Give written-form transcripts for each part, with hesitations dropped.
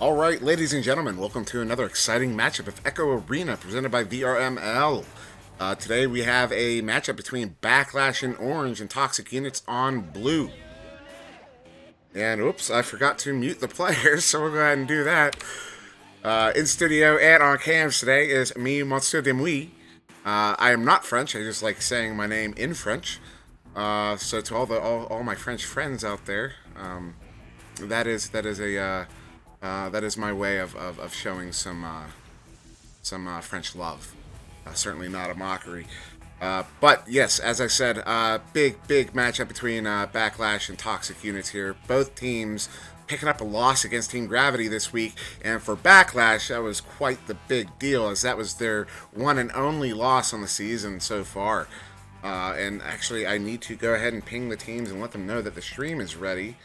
All right, ladies and gentlemen, welcome to another exciting matchup of Echo Arena presented by VRML. Today we have a matchup between Backlash in orange and Toxic Units on blue. And oops, I forgot to mute the players, so we'll go ahead and do that. In studio and on cams today is me, SirDimwi. I am not French. I just like saying my name in French. So to all my French friends out there, that is my way of showing some French love. Certainly not a mockery. But yes, as I said, big matchup between Backlash and Toxic Units here. Both teams picking up a loss against Team Gravity this week, and for Backlash, that was quite the big deal, as that was their one and only loss on the season so far. And actually, I need to go ahead and ping the teams and let them know that the stream is ready.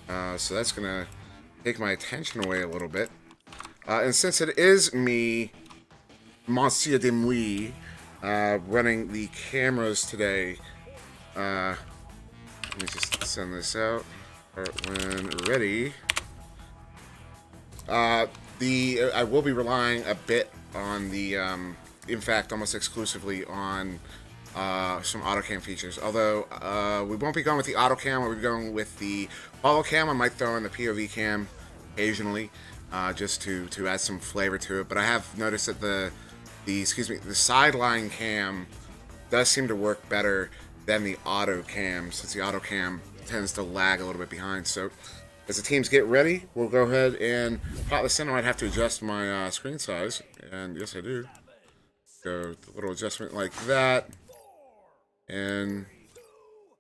So that's gonna take my attention away a little bit. And since it is me, SirDimwi, running the cameras today, let me just send this out when ready. I will be relying a bit on the, in fact, almost exclusively on some auto cam features. Although we won't be going with the auto cam, we'll be going with the follow cam. I might throw in the POV cam occasionally, just to add some flavor to it. But I have noticed that the sideline cam does seem to work better than the auto cam, since the auto cam tends to lag a little bit behind. So as the teams get ready, we'll go ahead and pop this in. I might have to adjust my screen size, and yes I do. So a little adjustment like that. And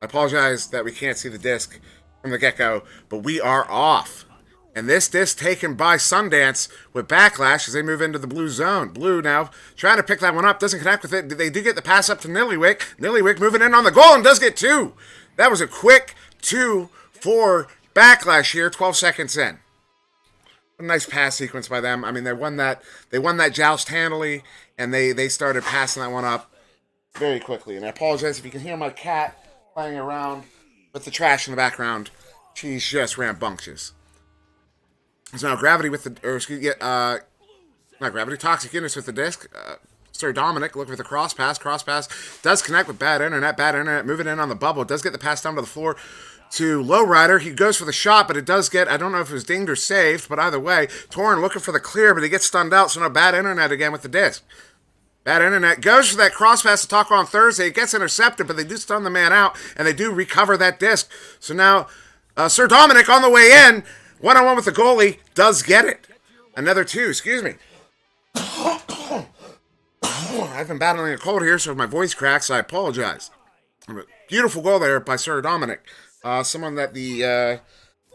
I apologize that we can't see the disc from the get-go, but we are off. And this disc taken by Sundance with Backlash as they move into the blue zone. Blue now trying to pick that one up, doesn't connect with it. They do get the pass up to Nillywick. Nillywick moving in on the goal and does get two. That was a quick 2 for Backlash here, 12 seconds in. A nice pass sequence by them. I mean, they won that joust handily, and they started passing that one up very quickly. And I apologize if you can hear my cat playing around with the trash in the background. She's just rambunctious. So now Gravity with the, not Gravity, Toxic Units with the disc. Sir Dominic looking for the cross pass. Cross pass does connect with bad internet. Moving in on the bubble. Does get the pass down to the floor to Lowrider. He goes for the shot, but it does get, I don't know if it was dinged or saved, but either way, Torn looking for the clear, but he gets stunned out, so no bad internet again with the disc. Bad internet goes for that cross pass to Taco on Thursday. It gets intercepted, but they do stun the man out, and they do recover that disc. So now, Sir Dominic on the way in, one-on-one with the goalie, does get it. Another two, excuse me. I've been battling a cold here, so if my voice cracks, I apologize. Beautiful goal there by Sir Dominic. Someone that the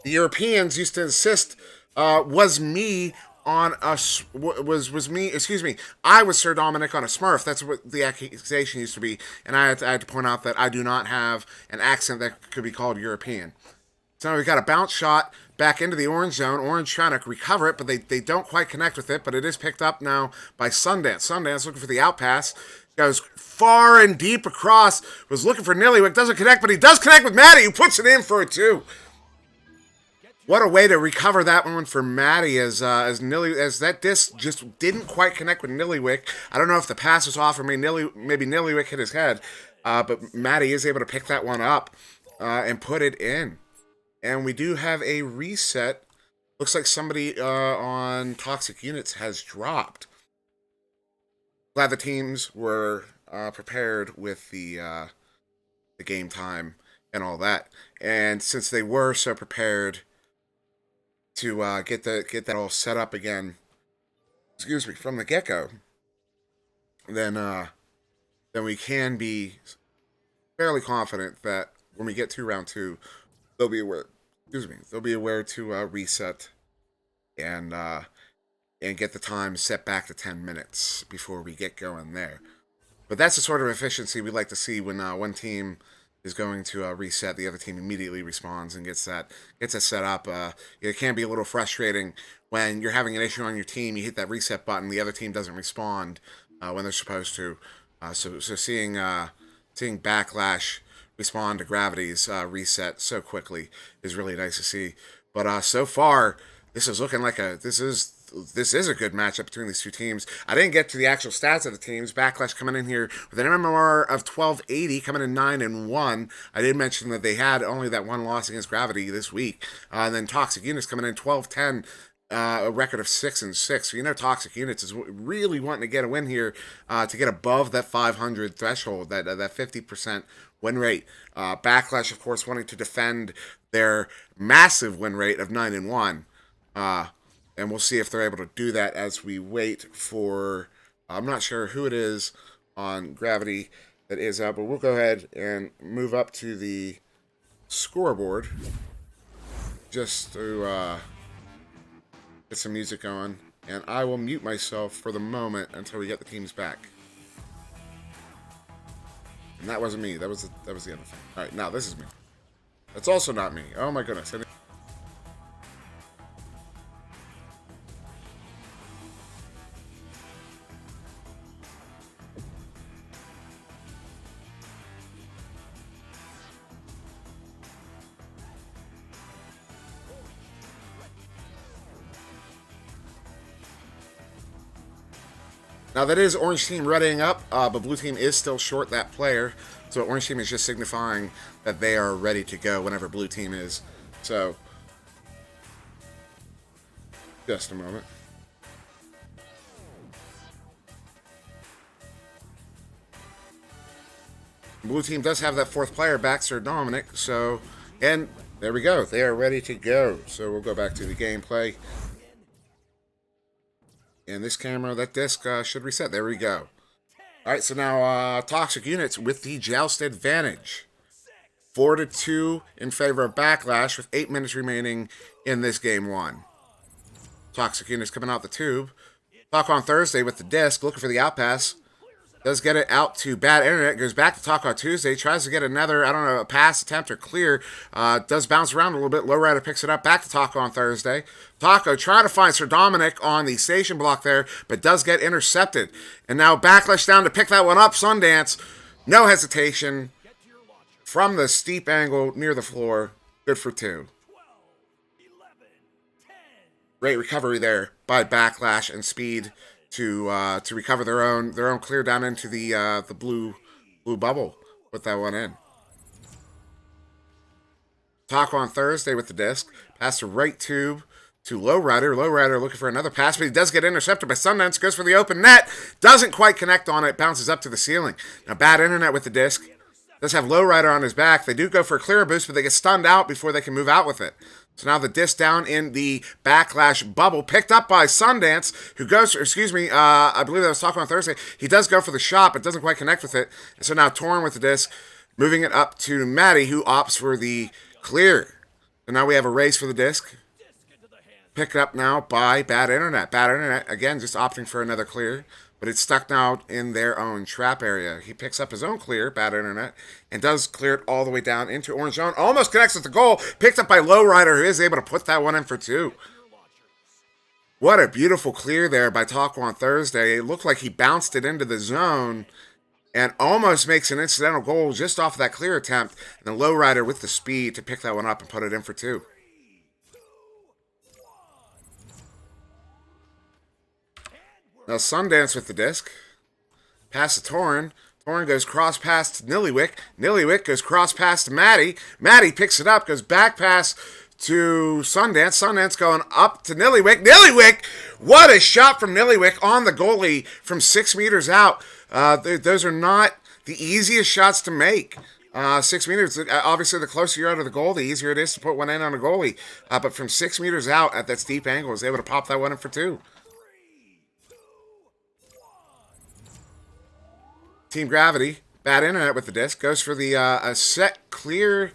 Europeans used to insist was me on a was me. Excuse me. I was Sir Dominic on a Smurf. That's what the accusation used to be, and I had to point out that I do not have an accent that could be called European. So now we got a bounce shot back into the orange zone. Orange trying to recover it, but they don't quite connect with it. But it is picked up now by Sundance. Sundance looking for the outpass. Goes far and deep across. Was looking for Nillywick. Doesn't connect, but he does connect with Maddie, who puts it in for a two. What a way to recover that one for Maddie, as that disc just didn't quite connect with Nillywick. I don't know if the pass was off or maybe Nillywick hit his head. But Maddie is able to pick that one up and put it in. And we do have a reset. Looks like somebody on Toxic Units has dropped. Glad the teams were prepared with the game time and all that. And since they were so prepared to get that all set up again, excuse me, from the get-go, then we can be fairly confident that when we get to round two, they'll be aware to reset and get the time set back to 10 minutes before we get going there. But that's the sort of efficiency we like to see when one team is going to reset, the other team immediately responds and gets that set up. It can be a little frustrating when you're having an issue on your team, you hit that reset button, the other team doesn't respond when they're supposed to. So seeing Backlash respond to Gravity's reset so quickly is really nice to see. But so far, this is looking like this is a good matchup between these two teams. I didn't get to the actual stats of the teams. Backlash coming in here with an MMR of 1280, coming in 9-1. I did mention that they had only that one loss against Gravity this week. And then Toxic Units coming in 1210. A record of 6-6. So Toxic Units is really wanting to get a win here to get above that 500 threshold, that 50% win rate. Backlash, of course, wanting to defend their massive win rate of 9-1. And we'll see if they're able to do that as we wait for. I'm not sure who it is on Gravity that is up, but we'll go ahead and move up to the scoreboard just to get some music on, and I will mute myself for the moment until we get the teams back. And that wasn't me. That was the other thing. All right, now this is me. That's also not me. Oh my goodness. Now, that is Orange Team readying up, but Blue Team is still short that player. So Orange Team is just signifying that they are ready to go whenever Blue Team is. So, just a moment. Blue Team does have that fourth player back, SirDimwi. So, and there we go. They are ready to go. So we'll go back to the gameplay. And this camera, that disc should reset. There we go. All right, so now Toxic Units with the Joust advantage. 4-2 in favor of Backlash with 8 minutes remaining in this game 1. Toxic Units coming out the tube. Talk on Thursday with the disc, looking for the outpass. Does get it out to Bad Internet. Goes back to Talk on Tuesday. Tries to get another, I don't know, a pass attempt or clear. Does bounce around a little bit. Lowrider picks it up. Back to Taco on Thursday. Taco trying to find SirDimwi on the station block there, but does get intercepted. And now Backlash down to pick that one up. Sundance, no hesitation. From the steep angle near the floor. Good for 2. Great recovery there by Backlash and Speed to recover their own clear down into the blue bubble. Put that one in. Taco on Thursday with the disc. Pass to right tube to Lowrider. Lowrider looking for another pass, but he does get intercepted by Sundance. Goes for the open net. Doesn't quite connect on it. Bounces up to the ceiling. Now Bad Internet with the disc. Does have Lowrider on his back. They do go for a clear boost, but they get stunned out before they can move out with it. So now the disc down in the Backlash bubble, picked up by Sundance, who goes, I believe that was talking on Thursday. He does go for the shot, but doesn't quite connect with it. And so now Torn with the disc, moving it up to Maddie, who opts for the clear. So now we have a race for the disc. Picked up now by Bad Internet. Bad Internet, again, just opting for another clear. But it's stuck now in their own trap area. He picks up his own clear, Bad Internet, and does clear it all the way down into Orange Zone. Almost connects with the goal. Picked up by Lowrider, who is able to put that one in for 2. What a beautiful clear there by Taco on Thursday. It looked like he bounced it into the zone and almost makes an incidental goal just off of that clear attempt. And the Lowrider with the speed to pick that one up and put it in for 2. Now Sundance with the disc. Pass to Torn. Torn goes cross pass to Nillywick. Nillywick goes cross pass to Maddie. Maddie picks it up, goes back pass to Sundance. Sundance going up to Nillywick. Nillywick! What a shot from Nillywick on the goalie from 6 meters out. Those are not the easiest shots to make. 6 meters, obviously the closer you're out of the goal, the easier it is to put one in on a goalie. But from 6 meters out at that steep angle, is able to pop that one in for 2. Team Gravity, Bad Internet with the disc, goes for the a set clear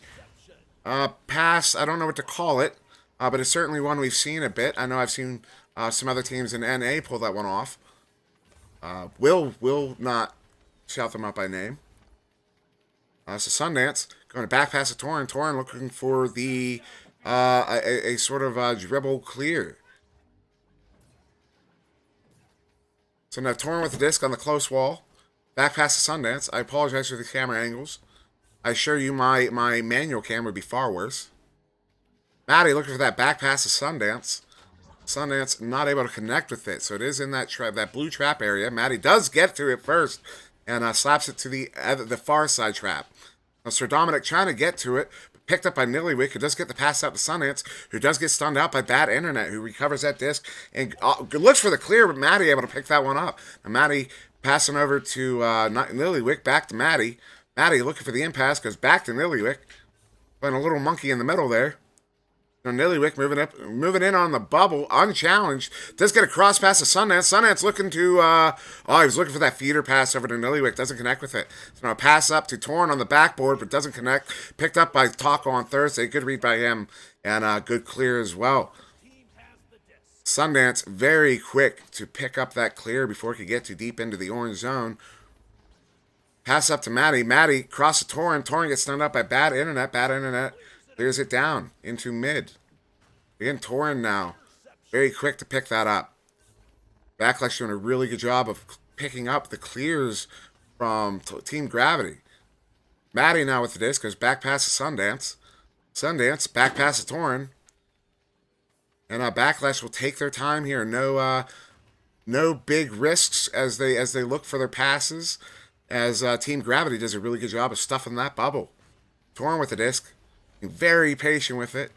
pass. I don't know what to call it, but it's certainly one we've seen a bit. I know I've seen some other teams in NA pull that one off. Will not shout them out by name. So Sundance going to back pass to Torn. Torn looking for the a sort of dribble clear. So now Torn with the disc on the close wall. Back past the Sundance. I apologize for the camera angles. I assure you my manual cam would be far worse. Maddie looking for that back pass to Sundance. Sundance not able to connect with it, so it is in that that blue trap area. Maddie does get to it first and slaps it to the far side trap. Now, SirDimwi trying to get to it, but picked up by Nillywick, who does get the pass out to Sundance, who does get stunned out by Bad Internet, who recovers that disc and looks for the clear, but Maddie able to pick that one up. Now, Maddie passing over to Nillywick, back to Maddie. Maddie looking for the impasse, goes back to Nillywick, playing a little monkey in the middle there. Now, Nillywick moving in on the bubble, unchallenged. Does get a cross pass to Sundance. Sundance looking to, he was looking for that feeder pass over to Nillywick. Doesn't connect with it. So now pass up to Torn on the backboard, but doesn't connect. Picked up by Taco on Thursday. Good read by him, and good clear as well. Sundance very quick to pick up that clear before it could get too deep into the orange zone. Pass up to Maddie. Maddie cross to Torn. Torn gets stunned up by Bad Internet. Bad Internet clears it down into mid. Again, Torn now. Very quick to pick that up. Backlash doing a really good job of picking up the clears from Team Gravity. Maddie now with the disc goes back past to Sundance. Sundance back past to Torn. And Backlash will take their time here. No big risks as they look for their passes. As Team Gravity does a really good job of stuffing that bubble. Torn with the disc. Very patient with it.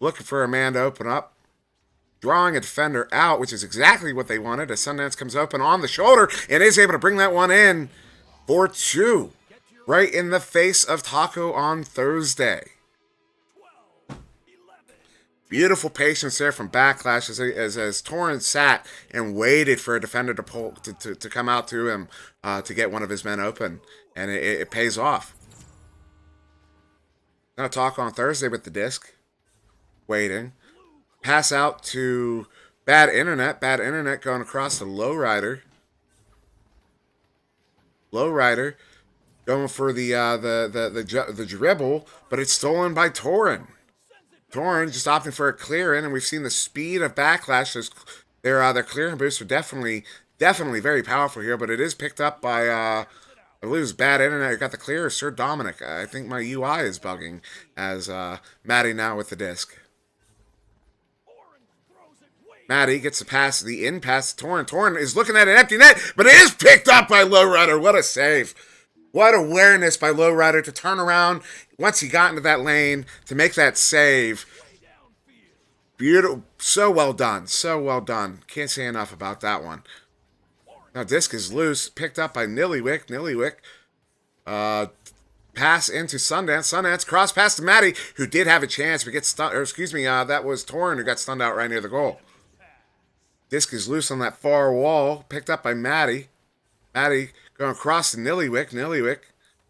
Looking for a man to open up. Drawing a defender out, which is exactly what they wanted. As Sundance comes open on the shoulder and is able to bring that one in for 2. Right in the face of Taco on Thursday. Beautiful patience there from Backlash as Torrent sat and waited for a defender to pull to come out to him to get one of his men open. And it pays off. Now Taco on Thursday with the disc. Waiting. Pass out to Bad Internet. Bad Internet going across to Lowrider. Lowrider going for the dribble, but it's stolen by Torren. Torren just opting for a clear in, and we've seen the speed of Backlash. Their clearing boosts are definitely very powerful here, but it is picked up by I believe it was Bad Internet. Got the clear. SirDimwi. I think my UI is bugging as Maddie now with the disc. Maddie gets the pass, the in pass to Torren. Torren is looking at an empty net, but it is picked up by Lowrider. What a save. What awareness by Lowrider to turn around once he got into that lane to make that save. Beautiful. So well done. So well done. Can't say enough about that one. Now disc is loose. Picked up by Nillywick. Nillywick. Pass into Sundance. Sundance cross pass to Maddie, who did have a chance, but gets stunned. Or excuse me, that was Torren who got stunned out right near the goal. Disc is loose on that far wall. Picked up by Maddie. Maddie going across to Nillywick. Nillywick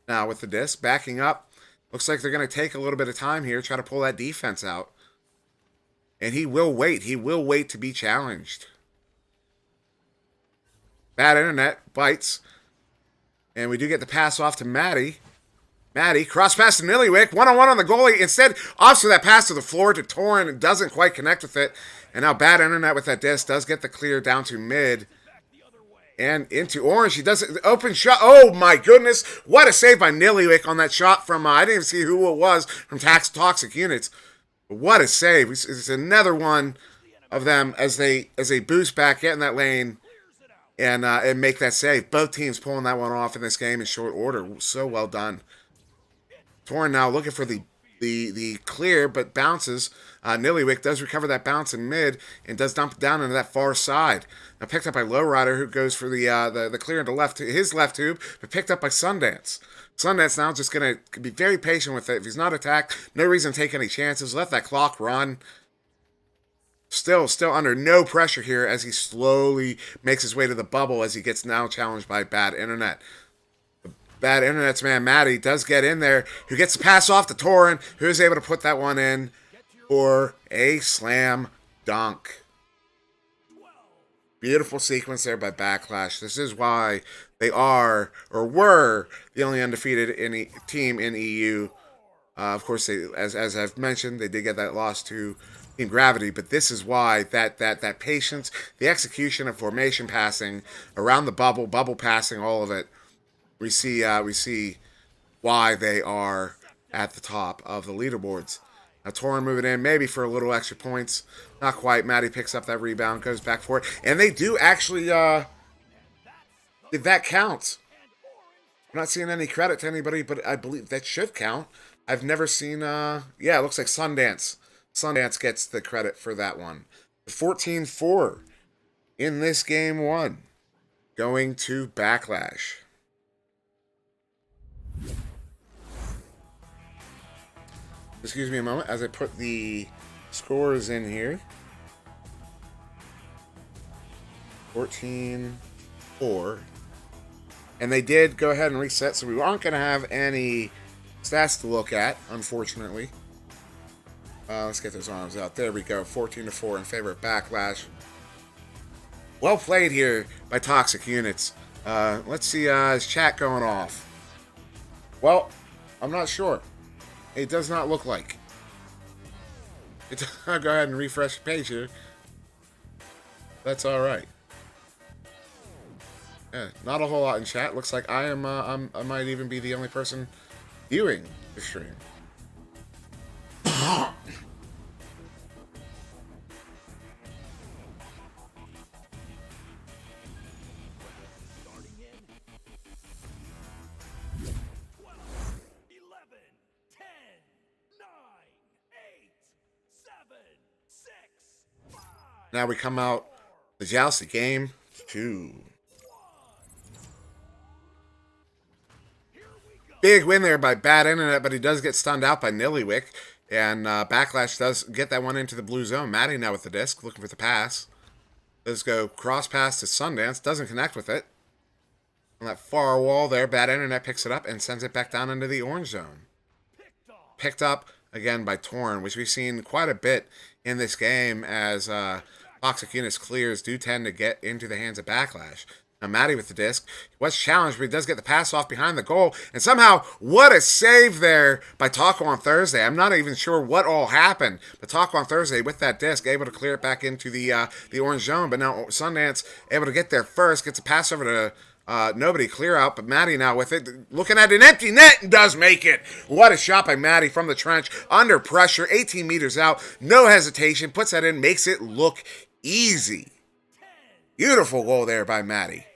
now with the disc. Backing up. Looks like they're going to take a little bit of time here. Try to pull that defense out. And he will wait. He will wait to be challenged. Bad Internet bites. And we do get the pass off to Maddie. Maddie, cross pass to Nillywick. One-on-one on the goalie. Instead, opts for that pass to the floor to Torren. It doesn't quite connect with it. And now Bad Internet with that disc does get the clear down to mid. And into orange. He does it. Open shot. Oh, my goodness. What a save by Nillywick on that shot from, I didn't even see who it was, from Toxic Units. But what a save. It's another one of them as they boost back, get in that lane, and make that save. Both teams pulling that one off in this game in short order. So well done. Torren now looking for the clear, but bounces. Nillywick does recover that bounce in mid and does dump it down into that far side. Now picked up by Lowrider, who goes for the clear into his left tube, but picked up by Sundance. Sundance now just going to be very patient with it. If he's not attacked, no reason to take any chances. Let that clock run. Still under no pressure here as he slowly makes his way to the bubble as he gets now challenged by Bad Internet. Bad Internet's man Maddie does get in there, who gets the pass off to Torren, who is able to put that one in for a slam dunk. Beautiful sequence there by Backlash. This is why they are, or were, the only undefeated team in EU. Of course, as I've mentioned, they did get that loss to Team Gravity, but this is why that patience, the execution of formation passing around the bubble passing, all of it. We see why they are at the top of the leaderboards. Now Torin moving in, maybe for a little extra points. Not quite. Maddie picks up that rebound, goes back for it. And they do actually, if that counts. I'm not seeing any credit to anybody, but I believe that should count. I've never seen, yeah, it looks like Sundance. Sundance gets the credit for that one. 14-4 in this game one. Going to Backlash. Excuse me a moment as I put the scores in here. 14-4. And they did go ahead and reset, so we aren't going to have any stats to look at, unfortunately. Let's get those arms out. There we go. 14-4 in favor of Backlash. Well played here by Toxic Units. Let's see, is chat going off? Well, I'm not sure. It does not look like. I'll go ahead and refresh the page here. That's all right. Yeah, not a whole lot in chat. Looks like I might even be the only person viewing the stream. Now we come out the Jousty game 2. Big win there by Bad Internet, but he does get stunned out by Nillywick. And Backlash does get that one into the blue zone. Maddie now with the disc, looking for the pass. Does go cross pass to Sundance, doesn't connect with it. On that far wall there, Bad Internet picks it up and sends it back down into the orange zone. Picked up again by Torn, which we've seen quite a bit in this game as Toxic Units clears do tend to get into the hands of Backlash. Now Maddie with the disc. He was challenged, but he does get the pass off behind the goal. And somehow, what a save there by Taco on Thursday. I'm not even sure what all happened. But Taco on Thursday with that disc, able to clear it back into the orange zone. But now Sundance able to get there first. Gets a pass over to nobody, clear out. But Maddie now with it. Looking at an empty net and does make it. What a shot by Maddie from the trench. Under pressure, 18 meters out. No hesitation. Puts that in, makes it look easy. Beautiful goal there by Maddie.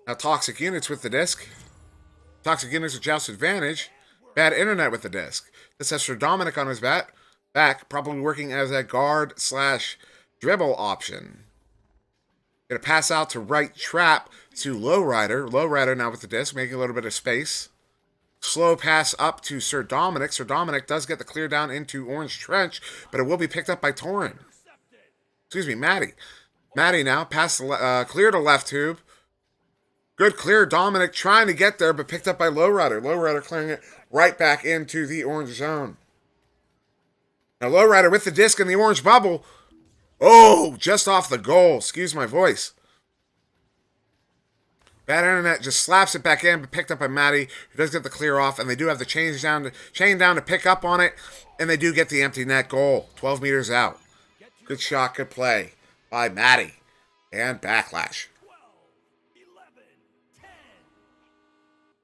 Now Toxic Units with the disc. Toxic Units with Joust advantage. Bad Internet with the disc. This has SirDimwi on his back, probably working as a guard / dribble option. Gonna pass out to right trap to Lowrider. Lowrider now with the disc, making a little bit of space. Slow pass up to SirDimwi. SirDimwi does get the clear down into Orange Trench, but it will be picked up by Torin. Excuse me, Maddie. Maddie now, pass clear to left tube. Good clear, Dominic trying to get there, but picked up by Lowrider. Lowrider clearing it right back into the orange zone. Now Lowrider with the disc in the orange bubble. Oh, just off the goal. Excuse my voice. Bad Internet just slaps it back in, but picked up by Maddie, who does get the clear off, and they do have the chain down to pick up on it, and they do get the empty net goal, 12 meters out. Good shot, good play by Maddie and Backlash.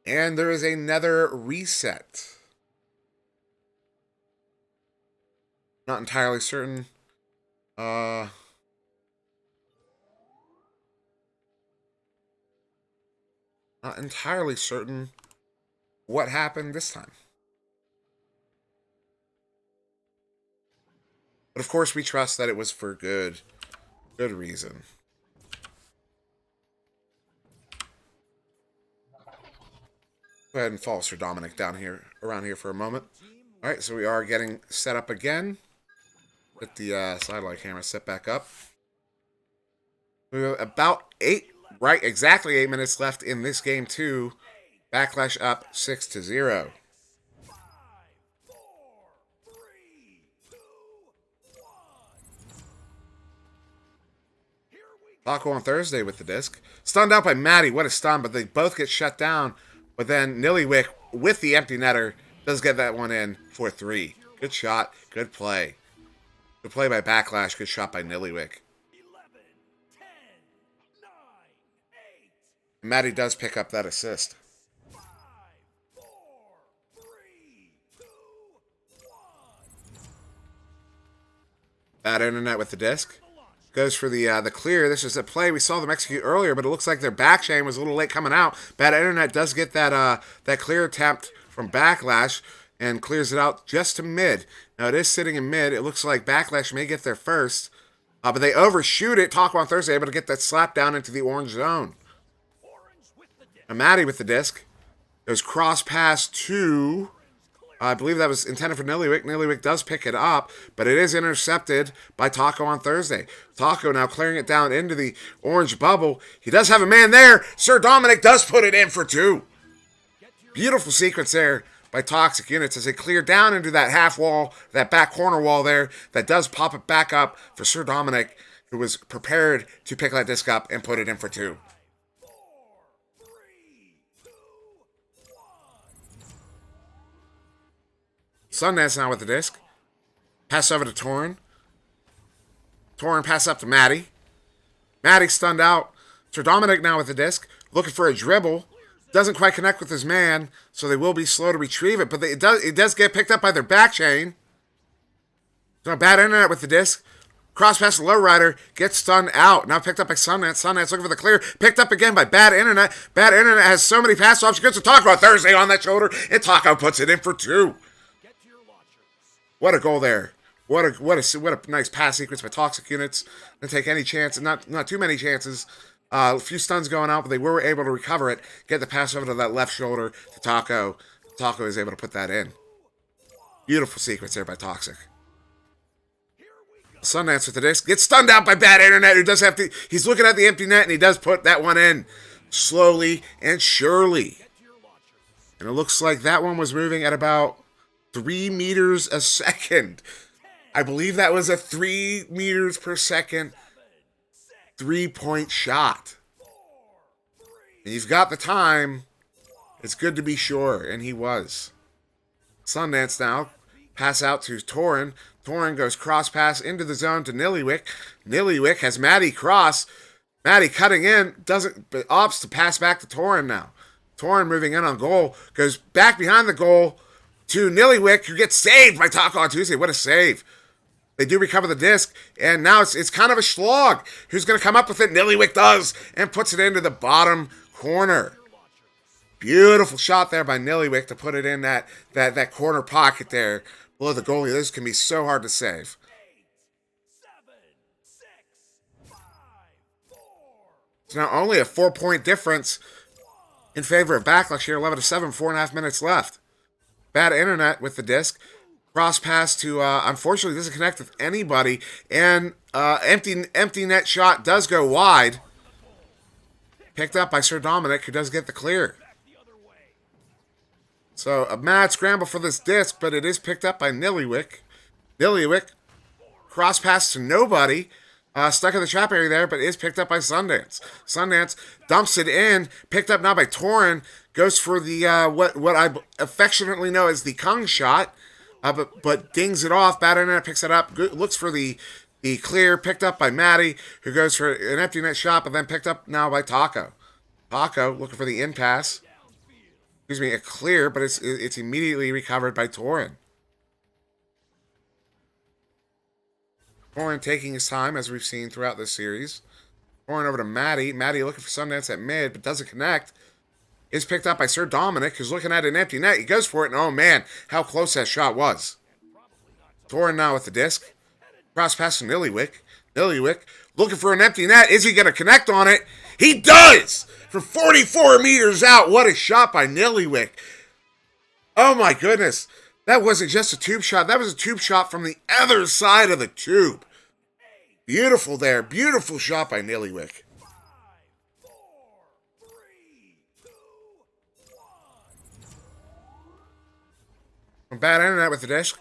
And there is another reset. Not entirely certain. Not entirely certain what happened this time. But of course we trust that it was for good reason. Go ahead and follow SirDimwi down here, around here for a moment. All right, so we are getting set up again. Get the sidelight camera set back up. We have about exactly 8 minutes left in this game too. Backlash up 6-0. Taco on Thursday with the disc. Stunned out by Maddie. What a stun, but they both get shut down. But then Nillywick with the empty netter does get that one in for 3. Good shot. Good play. Good play by Backlash. Good shot by Nillywick. Maddie does pick up that assist. Bad internet with the disc. Goes for the clear. This is a play we saw them execute earlier, but it looks like their back chain was a little late coming out. Bad internet does get that clear attempt from Backlash and clears it out just to mid. Now it is sitting in mid. It looks like Backlash may get there first, but they overshoot it. Taco on Thursday able to get that slap down into the orange zone. Now Maddie with the disc. Goes cross pass to... I believe that was intended for Nillywick. Nillywick does pick it up, but it is intercepted by Taco on Thursday. Taco now clearing it down into the orange bubble. He does have a man there. SirDimwi does put it in for 2. Beautiful sequence there by Toxic Units as they clear down into that half wall, that back corner wall there. That does pop it back up for SirDimwi, who was prepared to pick that disc up and put it in for 2. Sundance now with the disc. Pass over to Torin. Torin pass up to Maddie. Maddie stunned out. SirDimwi now with the disc. Looking for a dribble. Doesn't quite connect with his man, so they will be slow to retrieve it. But it does get picked up by their back chain. So bad internet with the disc. Cross pass to Lowrider. Gets stunned out. Now picked up by Sundance. Sundance looking for the clear. Picked up again by Bad Internet. Bad Internet has so many pass options. Gets to Taco Thursday on that shoulder. And Taco puts it in for 2. What a goal there. What a nice pass sequence by Toxic Units. Didn't take any chance, not too many chances. A few stuns going out, but they were able to recover it. Get the pass over to that left shoulder to Taco. Taco is able to put that in. Beautiful sequence there by Toxic. Sundance with the disc. Gets stunned out by Bad Internet, who does have to... He's looking at the empty net, and he does put that one in. Slowly and surely. And it looks like that one was moving at about 3 meters a second. I believe that was a 3 meters per second 3-point shot. And you've got the time. It's good to be sure, and he was. Sundance now. Pass out to Torin. Torin goes cross pass into the zone to Nillywick. Nillywick has Maddie cross. Maddie cutting in. But opts to pass back to Torin now. Torin moving in on goal. Goes back behind the goal to Nillywick, who gets saved by Taco on Tuesday. What a save. They do recover the disc, and now it's kind of a slog. Who's going to come up with it? Nillywick does, and puts it into the bottom corner. Beautiful shot there by Nillywick to put it in that corner pocket there below the goalie. This can be so hard to save. It's now only a 4-point difference in favor of Backlash here. 11-7, 4.5 minutes left. Bad internet with the disc. Cross pass to, unfortunately, doesn't connect with anybody. And empty net shot does go wide. Picked up by SirDimwi, who does get the clear. So a mad scramble for this disc, but it is picked up by Nillywick. Nillywick, cross pass to nobody. Stuck in the trap area there, but is picked up by Sundance. Sundance dumps it in, picked up now by Torin. Goes for the what I affectionately know as the Kung shot, but dings it off. Bad Internet picks it up. Looks for the clear, picked up by Maddie, who goes for an empty net shot, but then picked up now by Taco. Taco looking for the in pass. Excuse me, a clear, but it's immediately recovered by Torin. Torin taking his time, as we've seen throughout this series. Torin over to Maddie. Maddie looking for Sundance at mid, but doesn't connect. Is picked up by SirDimwi, who's looking at an empty net. He goes for it, and oh man, how close that shot was. Torin now with the disc. Cross pass to Nillywick. Nillywick looking for an empty net. Is he going to connect on it? He does! From 44 meters out. What a shot by Nillywick. Oh my goodness. That wasn't just a tube shot. That was a tube shot from the other side of the tube. Beautiful there. Beautiful shot by Nillywick. Bad internet with the disc.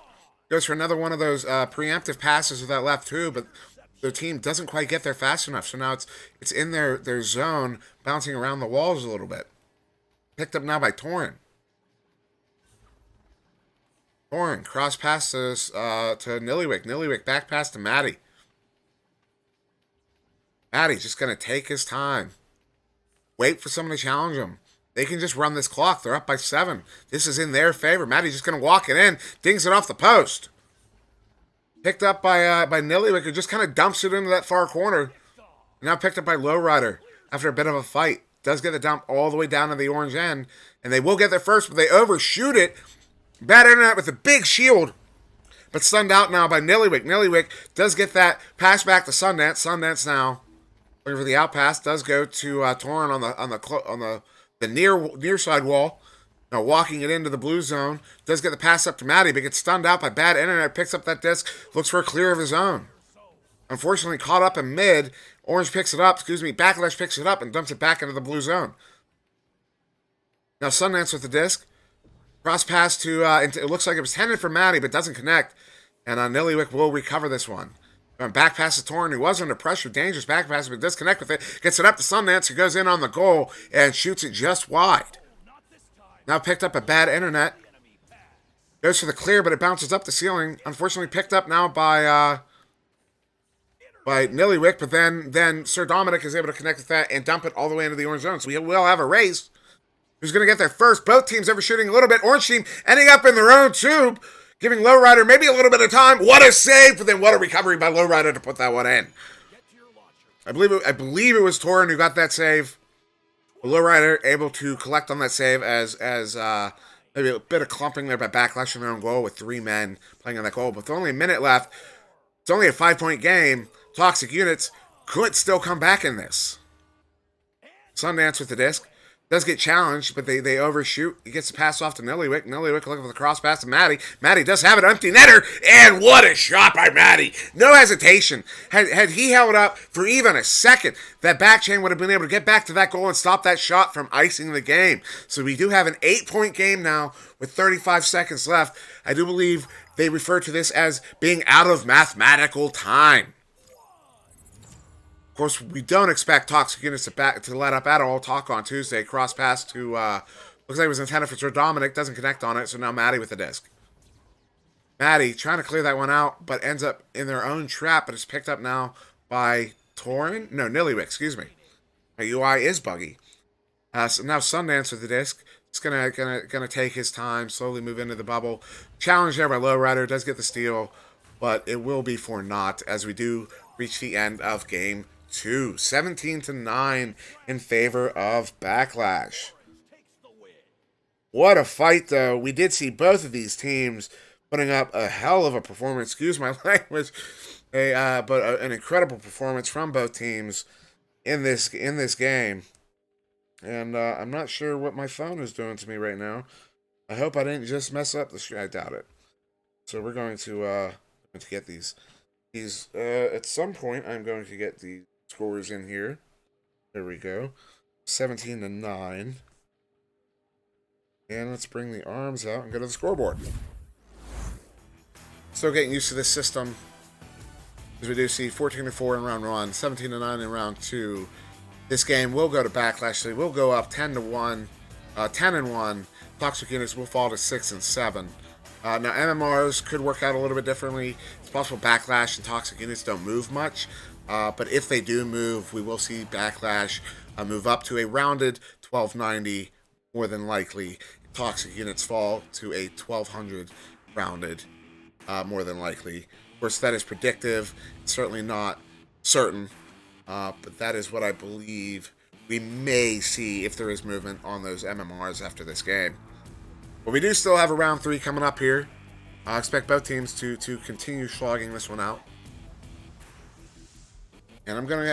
Goes for another one of those preemptive passes with that left tube, but their team doesn't quite get there fast enough. So now it's in their zone, bouncing around the walls a little bit. Picked up now by Torin. Torin, cross pass to Nillywick. Nillywick, back pass to Maddie. Maddie's just going to take his time. Wait for someone to challenge him. They can just run this clock. They're up by 7. This is in their favor. Maddie's just going to walk it in. Dings it off the post. Picked up by Nillywick, who just kind of dumps it into that far corner. Now picked up by Lowrider after a bit of a fight. Does get the dump all the way down to the orange end. And they will get there first, but they overshoot it. Bad internet with a big shield. But stunned out now by Nillywick. Nillywick does get that pass back to Sundance. Sundance now looking for the outpass. Does go to Torin on the near side wall. Now walking it into the blue zone. Does get the pass up to Matty, but gets stunned out by bad internet. Picks up that disc. Looks for a clear of his own. Unfortunately, caught up in mid. Orange picks it up. Backlash picks it up and dumps it back into the blue zone. Now Sundance with the disc. Cross pass to, it looks like it was tended for Matty, but doesn't connect. And Nillywick will recover this one. Back pass to Torin, who was under pressure. Dangerous back pass, but disconnect with it. Gets it up to Sundance, who goes in on the goal and shoots it just wide. Now picked up a bad internet. Goes for the clear, but it bounces up the ceiling. Unfortunately picked up now by Nillywick, but then SirDimwi is able to connect with that and dump it all the way into the orange zone. So we will have a race. Who's going to get there first? Both teams overshooting a little bit. Orange team ending up in their own tube, giving Lowrider maybe a little bit of time. What a save, but then what a recovery by Lowrider to put that one in. I believe it was Torin who got that save. Lowrider able to collect on that save as maybe a bit of clumping there by Backlash in their own goal with 3 men playing on that goal. But with only a minute left, it's only a 5-point game. Toxic Units could still come back in this. Sundance with the disc. Does get challenged, but they overshoot. He gets the pass off to Nillywick. Nillywick looking for the cross pass to Matty. Matty does have an empty netter, and what a shot by Matty. No hesitation. Had he held up for even a second, that back chain would have been able to get back to that goal and stop that shot from icing the game. So we do have an 8-point game now with 35 seconds left. I do believe they refer to this as being out of mathematical time. Of course, we don't expect Toxic Units to let up at all. Talk on Tuesday. Cross pass to, looks like it was intended for SirDimwi. Doesn't connect on it, so now Matty with the disc. Matty trying to clear that one out, but ends up in their own trap, but it's picked up now by Torin? No, Nillywick, excuse me. My UI is buggy. So now Sundance with the disc. It's gonna take his time, slowly move into the bubble. Challenge there by Lowrider. Does get the steal, but it will be for naught as we do reach the end of game 2. 17-9 in favor of Backlash. What a fight, though. We did see both of these teams putting up a hell of a performance. Excuse my language. But an incredible performance from both teams in this game. And I'm not sure what my phone is doing to me right now. I hope I didn't just mess up the screen. I doubt it. So we're going to get these at some point. I'm going to get the scores in here. There we go. 17-9. And let's bring the arms out and go to the scoreboard. Still getting used to this system. As we do see 14-4 in round 1, 17-9 in round 2. This game will go to Backlash. So we'll go up 10-1, 10-1. Toxic Units will fall to 6-7. Now MMRs could work out a little bit differently. It's possible Backlash and Toxic Units don't move much. But if they do move, we will see Backlash move up to a rounded 1290, more than likely. Toxic Units fall to a 1200 rounded, more than likely. Of course, that is predictive. It's certainly not certain, but that is what I believe we may see if there is movement on those MMRs after this game. But we do still have a round 3 coming up here. I expect both teams to continue slogging this one out. And I'm gonna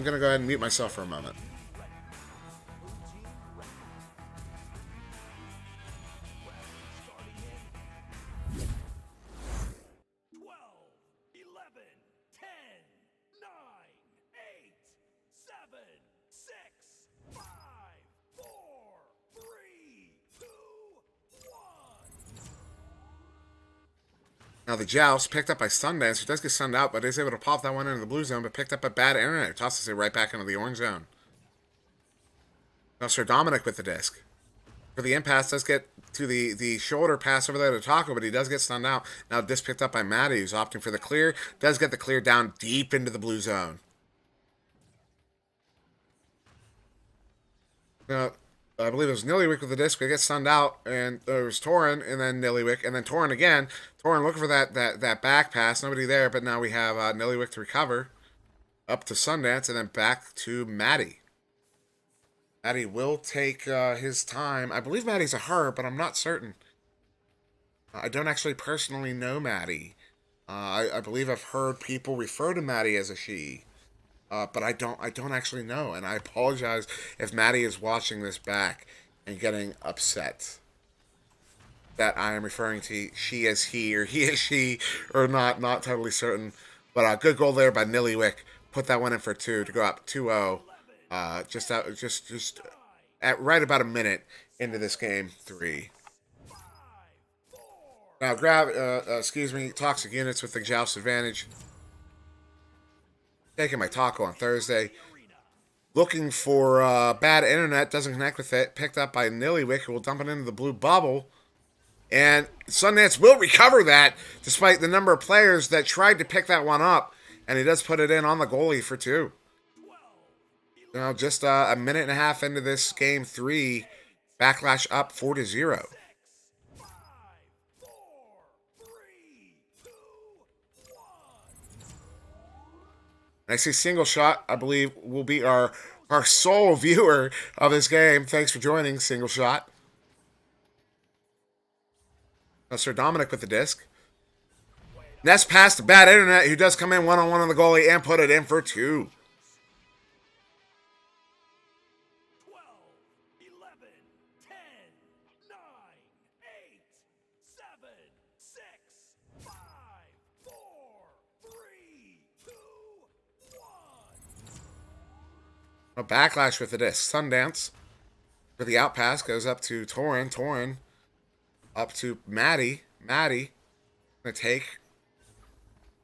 go ahead and mute myself for a moment. Now the Joust, picked up by Sundance, who does get sunned out, but is able to pop that one into the blue zone, but picked up by bad internet, who tosses it right back into the orange zone. Now SirDimwi with the disc. For the impasse, does get to the shoulder pass over there to Taco, but he does get stunned out. Now disc picked up by Matty, who's opting for the clear. Does get the clear down deep into the blue zone. Now, I believe it was Nillywick with the disc, but he gets stunned out, and there was Torin, and then Nillywick, and then Torin again. Torin looking for that back pass, nobody there, but now we have Nillywick to recover, up to Sundance, and then back to Maddie. Maddie will take his time. I believe Maddie's a her, but I'm not certain. I don't actually personally know Maddie. I believe I've heard people refer to Maddie as a she. But I don't actually know, and I apologize if Maddie is watching this back and getting upset that I am referring to she as he or he as she, or not totally certain. But good goal there by Nillywick. Put that one in for 2 to go up 2-0. Just at right about a minute into this game 3. Now grab toxic units with the joust advantage. Taking my taco on Thursday. Looking for bad internet, doesn't connect with it. Picked up by Nillywick, who will dump it into the blue bubble. And Sundance will recover that, despite the number of players that tried to pick that one up. And he does put it in on the goalie for 2. Now, just a minute and a half into this game 3, Backlash up 4-0. I see Single Shot, I believe, will be our sole viewer of this game. Thanks for joining, Single Shot. Now, SirDimwi with the disc. Nest pass to bad internet, who does come in one-on-one on the goalie and put it in for 2. 12, 11, 10, 9, 8, 7, 6, 5, 4, 3, 2, 1. A Backlash with the disc. Sundance for the outpass goes up to Torin. Torin up to Maddie. Maddie gonna take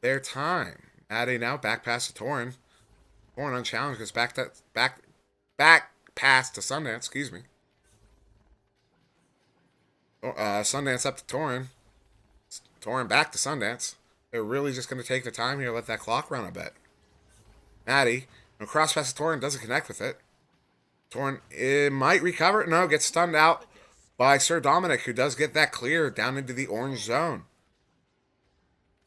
their time. Maddie now back pass to Torin. Torin unchallenged goes back pass to Sundance. Excuse me. Sundance up to Torin. Torin back to Sundance. They're really just going to take the time here, let that clock run a bit. Maddie, no cross pass to Torin, doesn't connect with it. Torin, it might recover. No, gets stunned out by SirDimwi, who does get that clear down into the orange zone.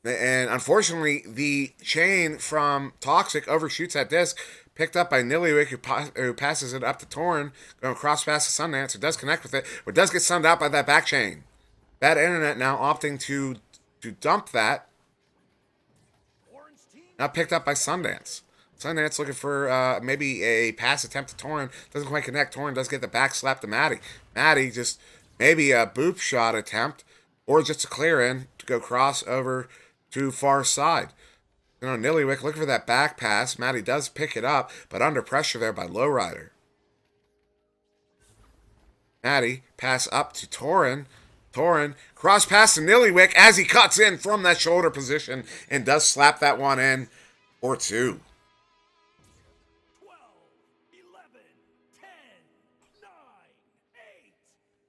And unfortunately, the chain from Toxic overshoots that disc, picked up by Nillywick, who passes it up to Torin, going cross pass to Sundance, who does connect with it, but does get stunned out by that back chain. Bad internet now opting to dump that. Now picked up by Sundance. Sundance looking for maybe a pass attempt to Torin. Doesn't quite connect. Torin does get the back slap to Maddie. Maddie just maybe a boop shot attempt, or just a clear in to go cross over to far side. You know, Nillywick looking for that back pass. Maddie does pick it up, but under pressure there by Lowrider. Maddie pass up to Torin. Torin cross pass to Nillywick as he cuts in from that shoulder position and does slap that one in for 2. 12, 11, 10, 9, 8,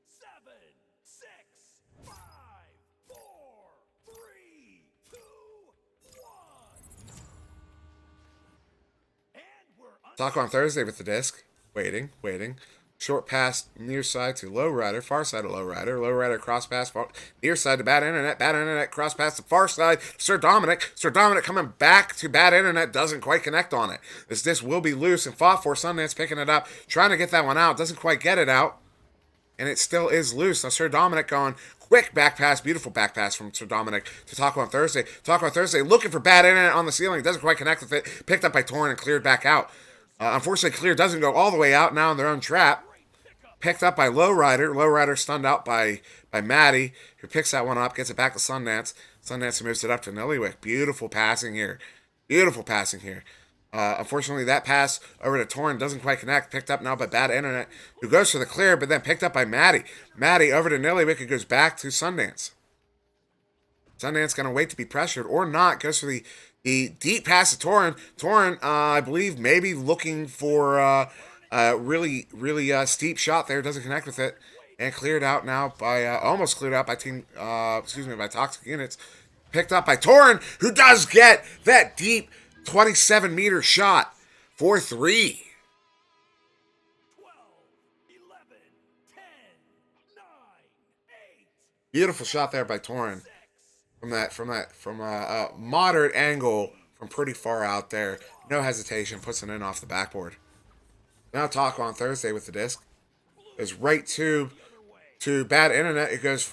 7, 6, 5, 4, 3, 2, 1. And we're Talk on Thursday with the disc. Waiting. Short pass near side to Lowrider, far side of Lowrider. Lowrider cross pass near side to bad internet cross pass to far side. SirDimwi coming back to bad internet, doesn't quite connect on it. This disc will be loose and fought for. Sundance picking it up, trying to get that one out, doesn't quite get it out, and it still is loose. Now SirDimwi going quick back pass, beautiful back pass from SirDimwi to Taco on Thursday. Taco on Thursday looking for bad internet on the ceiling, doesn't quite connect with it. Picked up by Torin and cleared back out. Unfortunately, clear doesn't go all the way out, now in their own trap. Picked up by Lowrider. Lowrider stunned out by Maddie, who picks that one up, gets it back to Sundance. Sundance moves it up to Nillywick. Beautiful passing here. Unfortunately, that pass over to Torin doesn't quite connect. Picked up now by bad internet, who goes for the clear, but then picked up by Maddie. Maddie over to Nillywick, who goes back to Sundance. Sundance going to wait to be pressured or not. Goes for the deep pass to Torin. Torin, I believe, maybe looking for really steep shot there. Doesn't connect with it. And cleared out now by, almost cleared out by by Toxic Units. Picked up by Torin, who does get that deep 27-meter shot for 3. 12, 11, Beautiful shot there by Torin from a moderate angle from pretty far out there. No hesitation, puts it in off the backboard. Now Taco on Thursday with the disc. Goes right to bad internet. It goes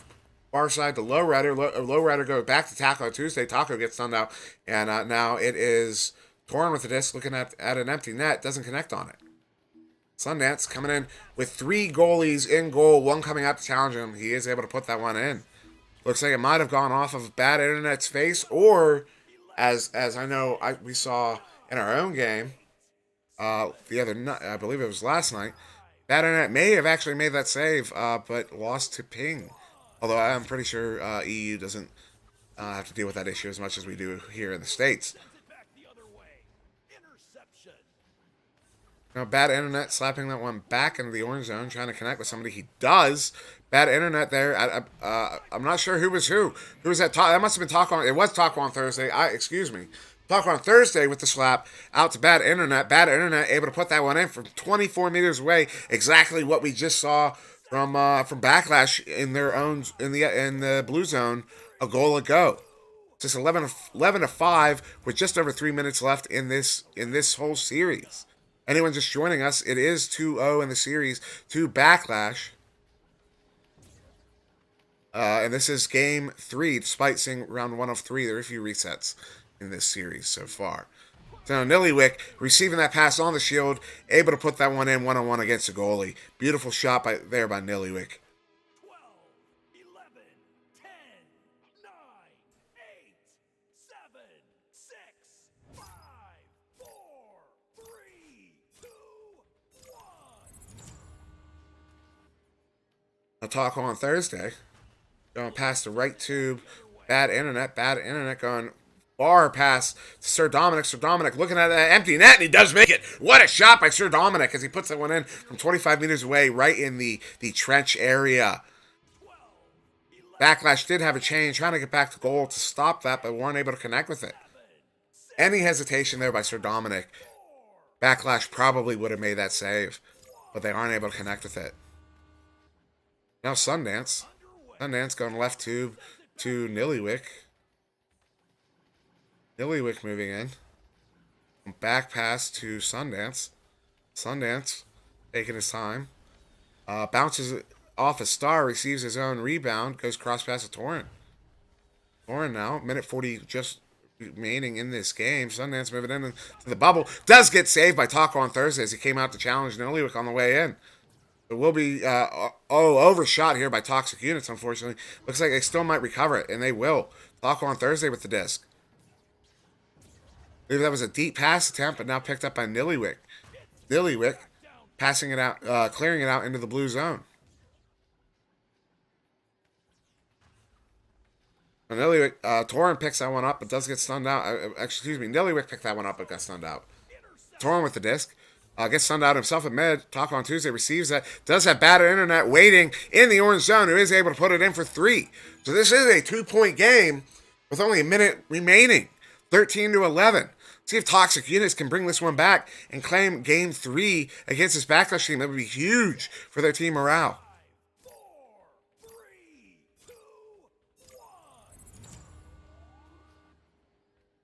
far side to low rider. Low rider goes back to Taco Tuesday. Taco gets stunned out. And now it is Torin with the disc looking at an empty net. Doesn't connect on it. Sundance coming in with 3 goalies in goal. One coming out to challenge him. He is able to put that one in. Looks like it might have gone off of bad internet's face, or as I know we saw in our own game the other night, I believe it was last night. Bad internet may have actually made that save, but lost to ping. Although I'm pretty sure EU doesn't have to deal with that issue as much as we do here in the States. Now, bad internet slapping that one back into the orange zone, trying to connect with somebody. He does. Bad internet there. I'm not sure who was who. Who was that? That must have been Taco on. It was Taco on Thursday. Excuse me. Taco on Thursday with the slap out to bad internet. Bad internet able to put that one in from 24 meters away. Exactly what we just saw from Backlash in their own in the blue zone a goal ago. Just 11 to 5 with just over 3 minutes left in this whole series. Anyone just joining us, it is 2-0 in the series to Backlash. And this is game 3, despite seeing round 1 of 3. There are a few resets in this series so far. So now Nillywick receiving that pass on the shield, able to put that one in 1-on-1 against the goalie. Beautiful shot there by Nillywick. 12, 11, 10, 9, 8, 7, 6, 5, 4, 3, 2, 1. A talk on Thursday. Going past the right tube. Bad internet. Bad internet going far past SirDimwi. SirDimwi looking at that empty net, and he does make it. What a shot by SirDimwi as he puts that one in from 25 meters away, right in the trench area. Backlash did have a change, trying to get back to goal to stop that, but weren't able to connect with it. Any hesitation there by SirDimwi, Backlash probably would have made that save, but they aren't able to connect with it. Now Sundance. Sundance going left tube to Nillywick. Nillywick moving in. Back pass to Sundance. Sundance taking his time. Bounces off a star, receives his own rebound, goes cross pass to Torin. Torin now, minute 40 just remaining in this game. Sundance moving in to the bubble. Does get saved by Taco on Thursday as he came out to challenge Nillywick on the way in. It will be overshot here by Toxic Units, unfortunately. Looks like they still might recover it, and they will. Taco on Thursday with the disc. I believe that was a deep pass attempt, but now picked up by Nillywick. Nillywick passing it out, clearing it out into the blue zone. Nillywick, Torin picks that one up, but does get stunned out. Nillywick picked that one up, but got stunned out. Torin with the disc. Gets stunned out himself at mid. Taco on Tuesday receives that. Does have bad internet waiting in the orange zone, who is able to put it in for 3. So this is a 2-point game with only a minute remaining. 13 to 11. See if Toxic Units can bring this one back and claim game 3 against this Backlash team. That would be huge for their team morale. 4, 3, 2,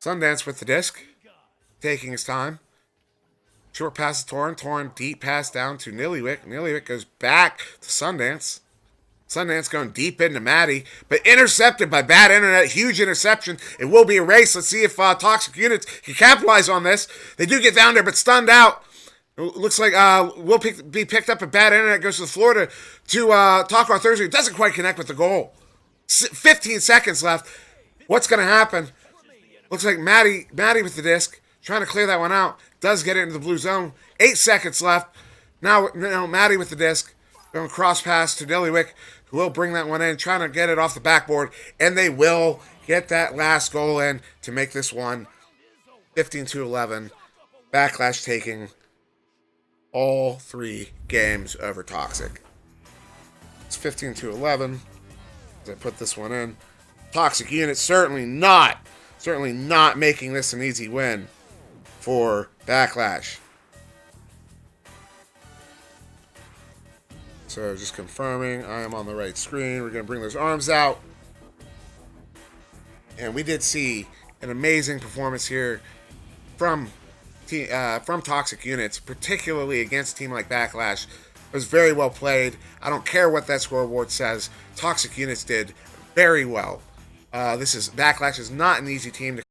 1. Sundance with the disc. Taking his time. Short pass to Torin. Torin deep pass down to Nillywick. Nillywick goes back to Sundance. Sundance going deep into Maddie, but intercepted by bad internet. Huge interception. It will be a race. Let's see if Toxic Units can capitalize on this. They do get down there, but stunned out. It looks like will be picked up at bad internet. Goes to the floor to Taco on Thursday. Doesn't quite connect with the goal. 15 seconds left. What's going to happen? Looks like Maddie with the disc. Trying to clear that one out. Does get it into the blue zone. 8 seconds left. Now Maddie with the disc. Going cross pass to Nillywick, who will bring that one in. Trying to get it off the backboard. And they will get that last goal in to make this one 15-11. Backlash taking all 3 games over Toxic. It's 15-11. As I put this one in. Toxic Unit certainly not making this an easy win for Backlash. So just confirming I am on the right screen. We're going to bring those arms out. And we did see an amazing performance here from Toxic Units, particularly against a team like Backlash. It was very well played. I don't care what that scoreboard says. Toxic Units did very well. Backlash is not an easy team to